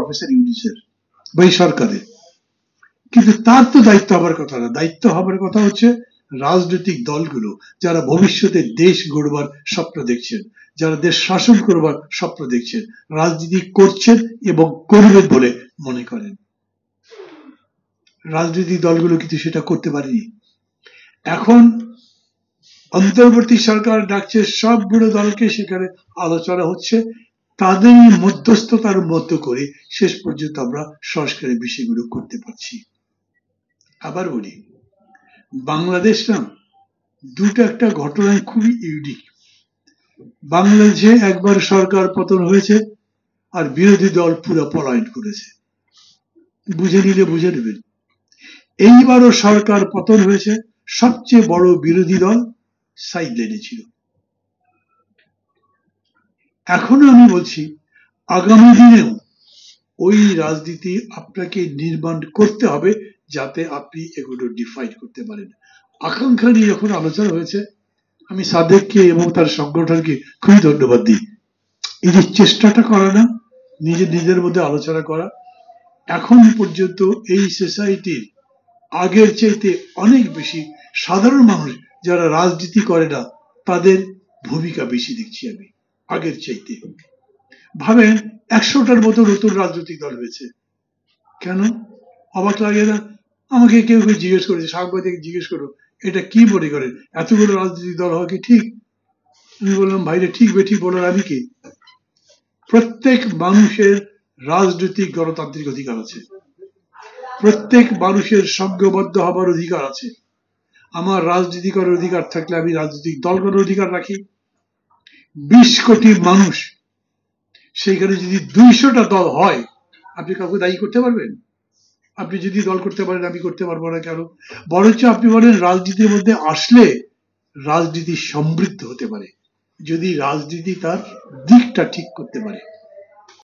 Professor ইউনূসের বা এই সরকারের, কিন্তু তার তো দায়িত্ব হবার কথা না। দায়িত্ব হবার কথা হচ্ছে রাজনৈতিক দলগুলো যারা ভবিষ্যতে দেশ গড়বার স্বপ্ন দেখছেন, যারা দেশ শাসন করবার স্বপ্ন দেখছেন, রাজনীতি করছেন এবং করবেন বলে মনে করেন। রাজনৈতিক দলগুলো কিন্তু সেটা করতে পারেনি। এখন অন্তর্বর্তী সরকার ডাকছে সবগুলো দলকে, সেখানে আলোচনা হচ্ছে, তাদেরই মধ্যস্থতার মধ্য করে শেষ পর্যন্ত আমরা সংস্কারের বিষয়গুলো করতে পারছি। আবার বলি, বাংলাদেশ না দুটো একটা ঘটনায় খুবই ইউনিক। বাংলাদেশে একবার সরকার পতন হয়েছে আর বিরোধী দল পুরো পলায়ন করেছে, বুঝে নিলে বুঝে নেবেন। এইবারও সরকার পতন হয়েছে, সবচেয়ে বড় বিরোধী দল সাইডলাইনে ছিল। এখনো আমি বলছি, আগামী দিনেও ওই রাজনীতি আপনাকে নির্মাণ করতে হবে যাতে আপনি এগুলো ডিফাইন করতে পারেন। আকাঙ্ক্ষা নিয়ে যখন আলোচনা হয়েছে, আমি সাদেককে এবং তার সংগঠনকে খুবই ধন্যবাদ দিই। এই যে চেষ্টাটা করা না, নিজেদের মধ্যে আলোচনা করা, এখন পর্যন্ত এই সোসাইটির আগের চাইতে অনেক বেশি সাধারণ মানুষ যারা রাজনীতি করে না তাদের ভূমিকা বেশি দেখছি আমি আগের চাইতে। ভাবেন 100টার মতো নতুন রাজনৈতিক দল হয়েছে, কেন অবাক লাগে না? আমাকে কেউ কেউ জিজ্ঞেস করেছে, সাংবাদিক জিজ্ঞেস করো এটা কি মনে করেন, এতগুলো রাজনৈতিক দল হওয়া কি ঠিক? আমি বললাম, ভাইরে ঠিক বেঠিক বলার আমি কি? প্রত্যেক মানুষের রাজনৈতিক গণতান্ত্রিক অধিকার আছে, প্রত্যেক মানুষের সংঘবদ্ধ হবার অধিকার আছে। আমার রাজনীতি করার অধিকার থাকলে আমি রাজনৈতিক দল করার অধিকার রাখি। 20 কোটি মানুষ, সেইখানে যদি 200টা দল হয়, আপনি কাউকে দায়ী করতে পারবেন? আপনি যদি দল করতে পারেন, আমি করতে পারবো না কেন? বরঞ্চ আপনি বলেন রাজনীতির মধ্যে আসলে রাজনীতি সমৃদ্ধ হতে পারে যদি রাজনীতি তার দিকটা ঠিক করতে পারে।